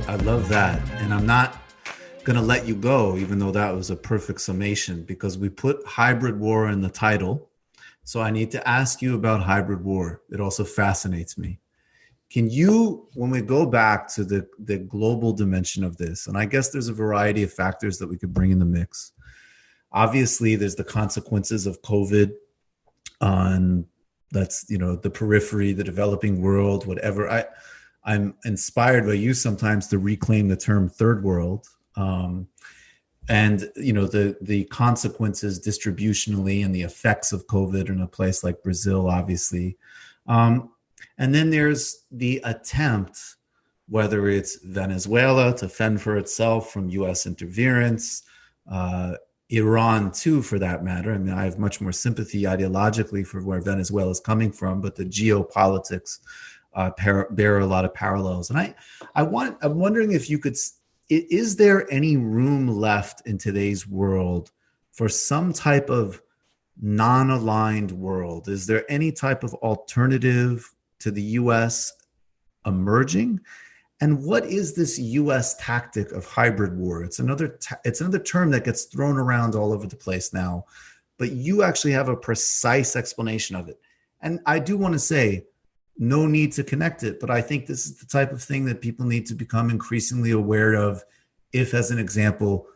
I love that. And I'm not going to let you go, even though that was a perfect summation, because we put hybrid war in the title. So I need to ask you about hybrid war. It also fascinates me. Can you, when we go back to the global dimension of this, and I guess there's a variety of factors that we could bring in the mix. Obviously, there's the consequences of COVID on the periphery, the developing world, whatever. I'm inspired by you sometimes to reclaim the term third world. And the consequences distributionally and the effects of COVID in a place like Brazil, obviously. And then there's the attempt, whether it's Venezuela to fend for itself from U.S. interference, Iran too, for that matter. I mean, I have much more sympathy ideologically for where Venezuela is coming from, but the geopolitics bear a lot of parallels. And I'm wondering if you could. Is there any room left in today's world for some type of non-aligned world? Is there any type of alternative to the U.S. emerging? And what is this U.S. tactic of hybrid war? It's another term that gets thrown around all over the place now, but you actually have a precise explanation of it. And I do want to say, no need to connect it, but I think this is the type of thing that people need to become increasingly aware of if, as an example,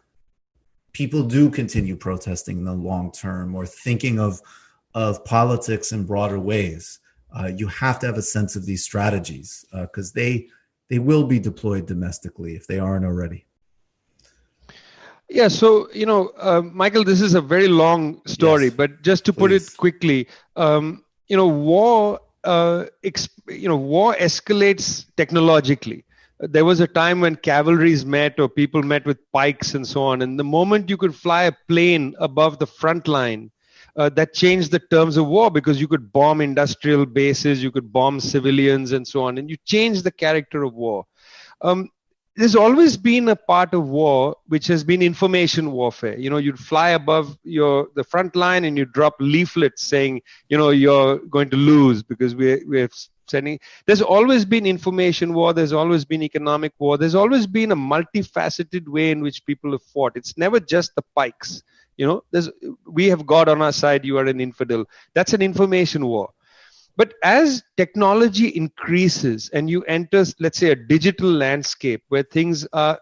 people do continue protesting in the long term or thinking of politics in broader ways. You have to have a sense of these strategies because they will be deployed domestically if they aren't already. Yeah, so, Michael, this is a very long story, yes, but just to put it quickly, war escalates technologically. There was a time when cavalries met or people met with pikes and so on. And the moment you could fly a plane above the front line, that changed the terms of war because you could bomb industrial bases, you could bomb civilians and so on. And you change the character of war. There's always been a part of war which has been information warfare. You'd fly above the front line and you drop leaflets saying, you're going to lose because we're sending. There's always been information war. There's always been economic war. There's always been a multifaceted way in which people have fought. It's never just the pikes. We have God on our side. You are an infidel. That's an information war. But as technology increases and you enter, let's say, a digital landscape where things are,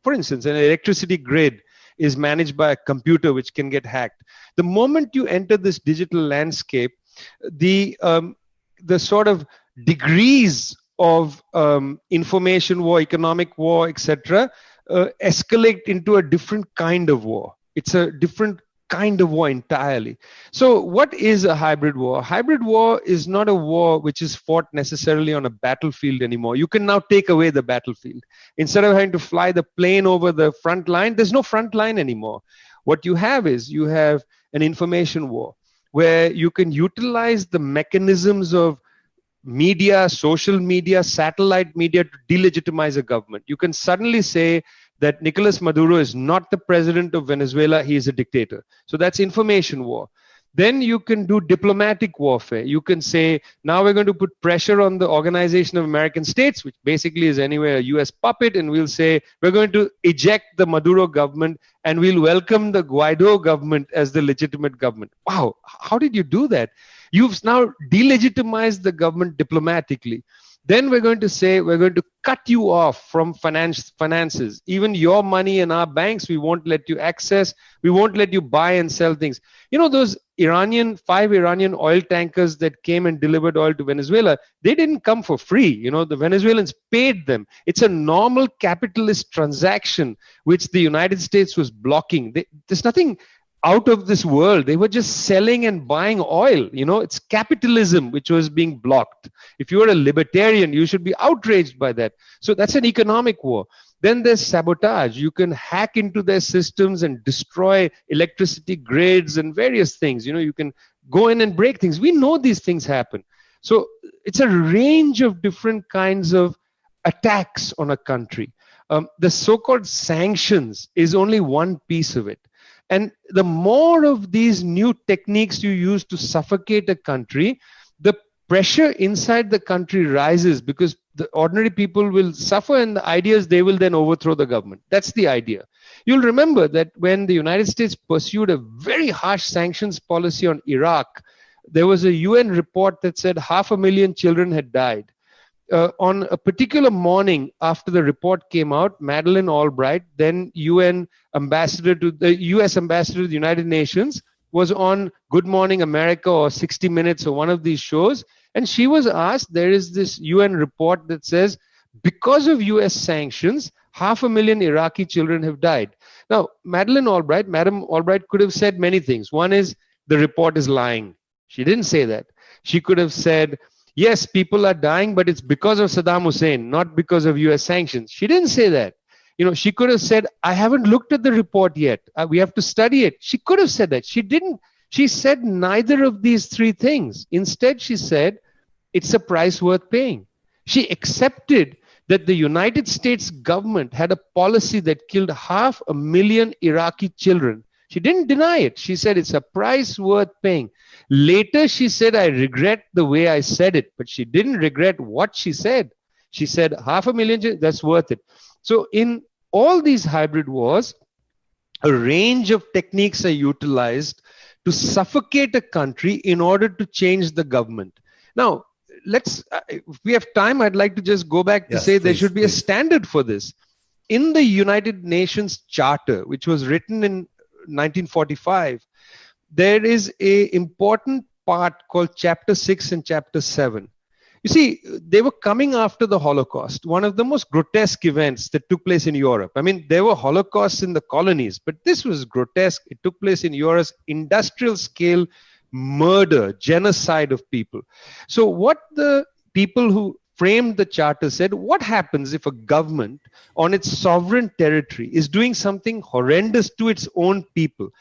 for instance, an electricity grid is managed by a computer which can get hacked. The moment you enter this digital landscape, the sort of degrees of information war, economic war, etc., escalate into a different kind of war. It's a different kind of war entirely. So what is a hybrid war? A hybrid war is not a war which is fought necessarily on a battlefield anymore. You can now take away the battlefield. Instead of having to fly the plane over the front line, there's no front line anymore. What you have an information war where you can utilize the mechanisms of media, social media, satellite media to delegitimize a government. You can suddenly say that Nicolas Maduro is not the president of Venezuela, he is a dictator. So that's information war. Then you can do diplomatic warfare. You can say, now we're going to put pressure on the Organization of American States, which basically is anyway a US puppet, and we'll say, we're going to eject the Maduro government and we'll welcome the Guaido government as the legitimate government. Wow, how did you do that? You've now delegitimized the government diplomatically. Then we're going to say, we're going to cut you off from finances. Even your money in our banks, we won't let you access. We won't let you buy and sell things. Those 5 Iranian oil tankers that came and delivered oil to Venezuela, they didn't come for free. The Venezuelans paid them. It's a normal capitalist transaction, which the United States was blocking. There's nothing out of this world. They were just selling and buying oil. It's capitalism which was being blocked. If you are a libertarian, you should be outraged by that. So that's an economic war. Then there's sabotage. You can hack into their systems and destroy electricity grids and various things. You can go in and break things. We know these things happen. So it's a range of different kinds of attacks on a country. The so-called sanctions is only one piece of it. And the more of these new techniques you use to suffocate a country, the pressure inside the country rises because the ordinary people will suffer, and the idea is they will then overthrow the government. That's the idea. You'll remember that when the United States pursued a very harsh sanctions policy on Iraq, there was a UN report that said 500,000 children had died. On a particular morning after the report came out, Madeleine Albright, then UN ambassador to the US ambassador to the United Nations, was on Good Morning America or 60 Minutes or one of these shows, and she was asked, there is this UN report that says because of US sanctions, 500,000 Iraqi children have died. Now, Madam Albright could have said many things. One is the report is lying. She didn't say that. She could have said, yes, people are dying, but it's because of Saddam Hussein, not because of US sanctions. She didn't say that. She could have said, I haven't looked at the report yet. We have to study it. She could have said that. She didn't. She said neither of these three things. Instead, she said, it's a price worth paying. She accepted that the United States government had a policy that killed 500,000 Iraqi children. She didn't deny it. She said it's a price worth paying. Later, she said, I regret the way I said it, but she didn't regret what she said. She said 500,000, that's worth it. So in all these hybrid wars, a range of techniques are utilized to suffocate a country in order to change the government. Now, if we have time, I'd like to just go back to say there should be a standard for this. In the United Nations Charter, which was written in 1945, there is an important part called Chapter 6 and Chapter 7. You see, they were coming after the Holocaust, one of the most grotesque events that took place in Europe. I mean, there were Holocausts in the colonies, but this was grotesque. It took place in Europe's industrial scale murder, genocide of people. So what the people who framed the charter said, what happens if a government on its sovereign territory is doing something horrendous to its own people?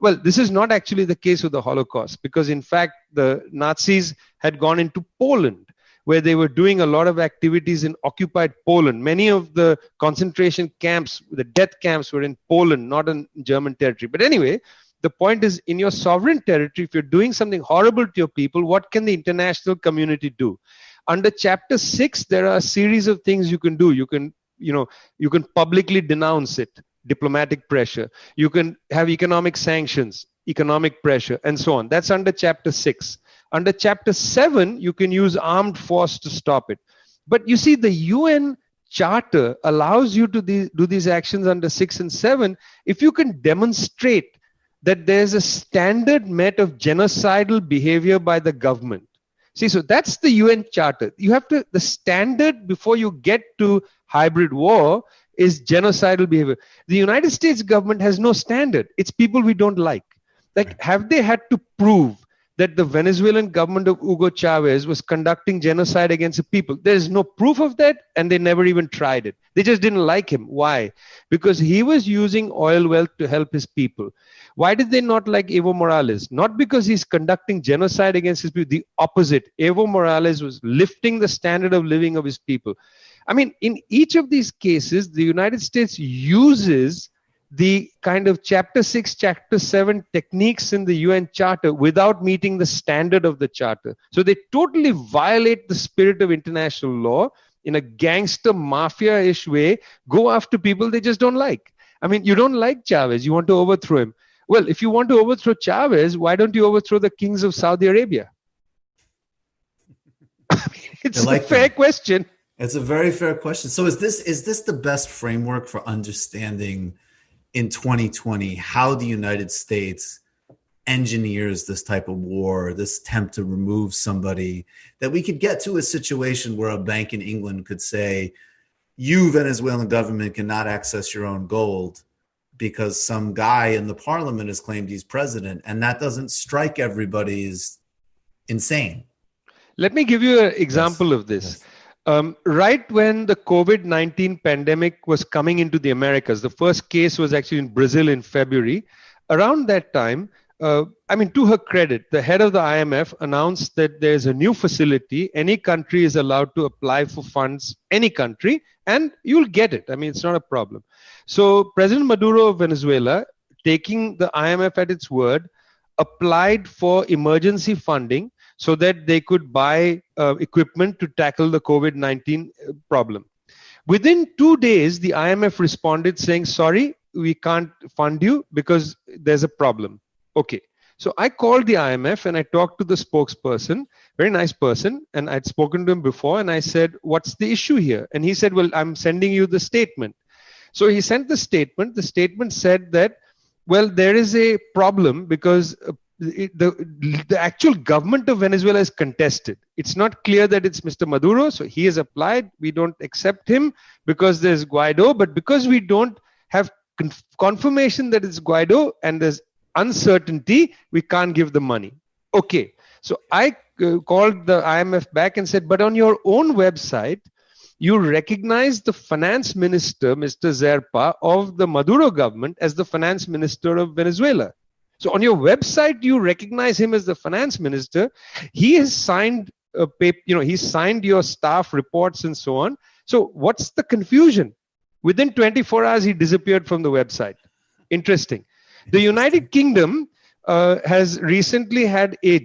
Well, this is not actually the case with the Holocaust, because in fact, the Nazis had gone into Poland, where they were doing a lot of activities in occupied Poland. Many of the concentration camps, the death camps, were in Poland, not in German territory. But anyway, the point is, in your sovereign territory, if you're doing something horrible to your people, what can the international community do? Under Chapter 6, there are a series of things you can do. You can publicly denounce it, diplomatic pressure. You can have economic sanctions, economic pressure, and so on. That's under Chapter 6. Under Chapter 7, you can use armed force to stop it. But you see, the UN Charter allows you to do these actions under 6 and 7 if you can demonstrate that there's a standard met of genocidal behavior by the government. See, so that's the UN Charter. The standard before you get to hybrid war is genocidal behavior. The United States government has no standard. It's people we don't like. Have they had to prove that the Venezuelan government of Hugo Chavez was conducting genocide against the people? There is no proof of that, and they never even tried it. They just didn't like him. Why? Because he was using oil wealth to help his people. Why did they not like Evo Morales? Not because he's conducting genocide against his people. The opposite. Evo Morales was lifting the standard of living of his people. I mean, in each of these cases, the United States uses the kind of Chapter 6, Chapter 7 techniques in the UN Charter without meeting the standard of the Charter. So they totally violate the spirit of international law in a gangster mafia-ish way, go after people they just don't like. I mean, you don't like Chavez, you want to overthrow him. Well, if you want to overthrow Chavez, why don't you overthrow the kings of Saudi Arabia? I mean, it's a fair question. It's a very fair question. So is this the best framework for understanding in 2020 how the United States engineers this type of war, this attempt to remove somebody, that we could get to a situation where a bank in England could say, you, Venezuelan government, cannot access your own gold because some guy in the parliament has claimed he's president, and that doesn't strike everybody as insane. Let me give you an example of this. Right when the COVID-19 pandemic was coming into the Americas, the first case was actually in Brazil in February. Around that time, to her credit, the head of the IMF announced that there's a new facility. Any country is allowed to apply for funds, any country, and you'll get it. I mean, it's not a problem. So President Maduro of Venezuela, taking the IMF at its word, applied for emergency funding so that they could buy equipment to tackle the COVID-19 problem. Within 2 days, the IMF responded saying, sorry, we can't fund you because there's a problem. Okay. So I called the IMF and I talked to the spokesperson, very nice person, and I'd spoken to him before, and I said, what's the issue here? And he said, well, I'm sending you the statement. So he sent the statement. The statement said that, well, there is a problem because the actual government of Venezuela is contested. It's not clear that it's Mr. Maduro, so he has applied. We don't accept him because there's Guaido, but because we don't have confirmation that it's Guaido and there's uncertainty, we can't give the money. Okay, so I called the IMF back and said, but on your own website, you recognize the finance minister, Mr. Zerpa, of the Maduro government as the finance minister of Venezuela. So on your website, you recognize him as the finance minister. He has signed a paper, he's signed your staff reports and so on. So what's the confusion? Within 24 hours, he disappeared from the website. Interesting. The United Kingdom has recently had a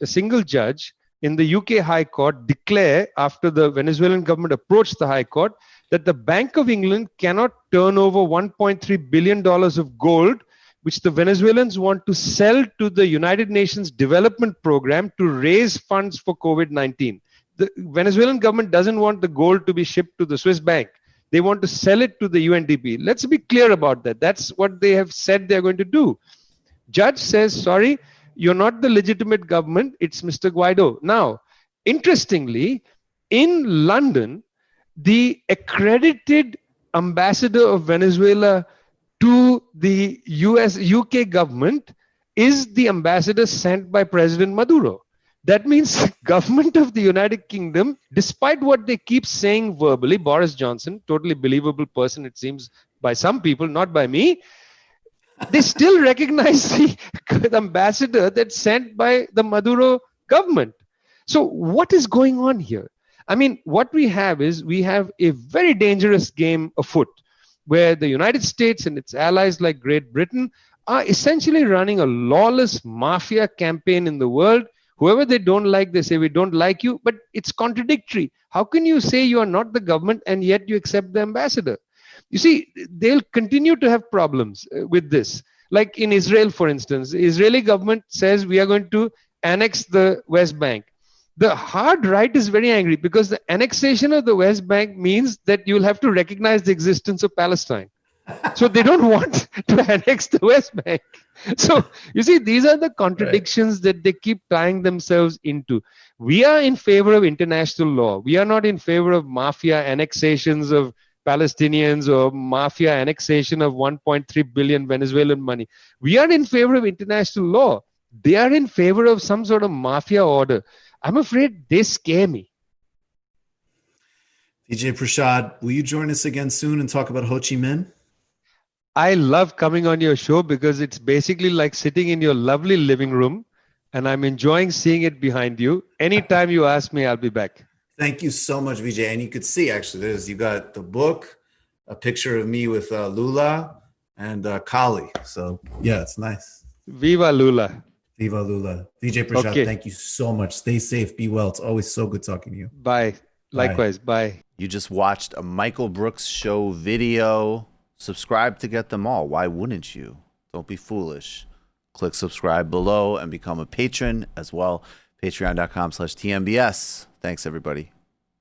single judge in the UK High Court declare, after the Venezuelan government approached the High Court, that the Bank of England cannot turn over $1.3 billion of gold, which the Venezuelans want to sell to the United Nations Development Program to raise funds for COVID-19. The Venezuelan government doesn't want the gold to be shipped to the Swiss bank. They want to sell it to the UNDP. Let's be clear about that. That's what they have said they're going to do. Judge says, sorry, you're not the legitimate government. It's Mr. Guaido. Now, interestingly, in London, the accredited ambassador of Venezuela to the UK government is the ambassador sent by President Maduro. That means government of the United Kingdom, despite what they keep saying verbally, Boris Johnson, totally believable person, it seems, by some people, not by me, they still recognize the ambassador that's sent by the Maduro government. So what is going on here? I mean, what we have is we have a very dangerous game afoot where the United States and its allies like Great Britain are essentially running a lawless mafia campaign in the world. Whoever they don't like, they say, we don't like you, but it's contradictory. How can you say you are not the government and yet you accept the ambassador? You see, they'll continue to have problems with this. Like in Israel, for instance, the Israeli government says we are going to annex the West Bank. The hard right is very angry because the annexation of the West Bank means that you'll have to recognize the existence of Palestine. So they don't want to annex the West Bank. So you see, these are the contradictions that they keep tying themselves into. We are in favor of international law. We are not in favor of mafia annexations of Palestinians or mafia annexation of 1.3 billion Venezuelan money. We are in favor of international law. They are in favor of some sort of mafia order. I'm afraid they scare me. Vijay Prashad, will you join us again soon and talk about Ho Chi Minh? I love coming on your show because it's basically like sitting in your lovely living room, and I'm enjoying seeing it behind you. Anytime you ask me, I'll be back. Thank you so much, Vijay. And you could see, actually, you got the book, a picture of me with Lula and Kali. So, yeah, it's nice. Viva Lula. Viva Lula. Vijay Prashad, Thank you so much. Stay safe. Be well. It's always so good talking to you. Bye. Likewise. Bye. You just watched a Michael Brooks show video. Subscribe to get them all. Why wouldn't you? Don't be foolish. Click subscribe below and become a patron as well. Patreon.com/TMBS. Thanks, everybody.